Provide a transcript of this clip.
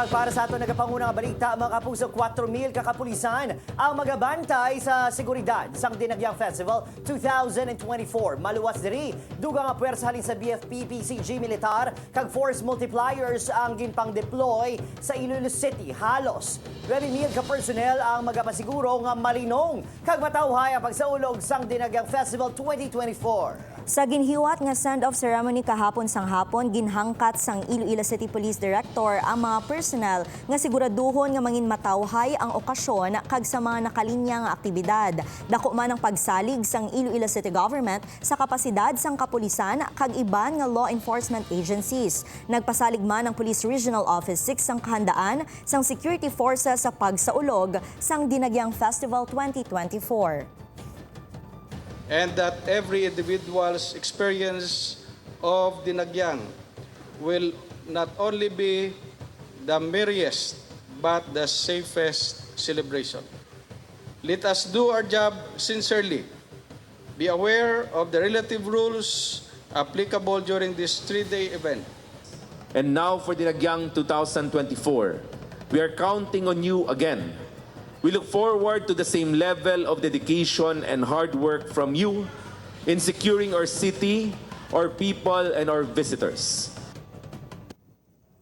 Kag para sa ato nagapangunang balita, mga kapuso, 4,000 kakapulisan ang magabantay sa seguridad sang Dinagyang Festival 2024. Maluwas diri, dugang nga puwersa halin sa BFP, PCG Militar, kag force multipliers ang ginpang-deploy sa Iloilo City. Halos 9,000 ka personnel ang magapasiguro nga malinong kag matawhay ang pagsaulog sang Dinagyang Festival 2024. Sa ginhiwat nga send-off ceremony kahapon sang hapon, ginhangkat sang Iloilo City Police Director ang mga personnel nga siguraduhon nga mangin matawhay ang okasyon kag sa mga nakalinya nga aktibidad. Dako man ang pagsalig sang Iloilo City Government sa kapasidad sang kapulisan kag iban nga law enforcement agencies. Nagpasalig man ang Police Regional Office 6 sang kahandaan sang security forces sa pagsaulog sang Dinagyang Festival 2024. And that every individual's experience of Dinagyang will not only be the merriest but the safest celebration. Let us do our job sincerely. Be aware of the relative rules applicable during this 3-day event. And now for Dinagyang 2024, we are counting on you again. We look forward to the same level of dedication and hard work from you in securing our city, our people, and our visitors.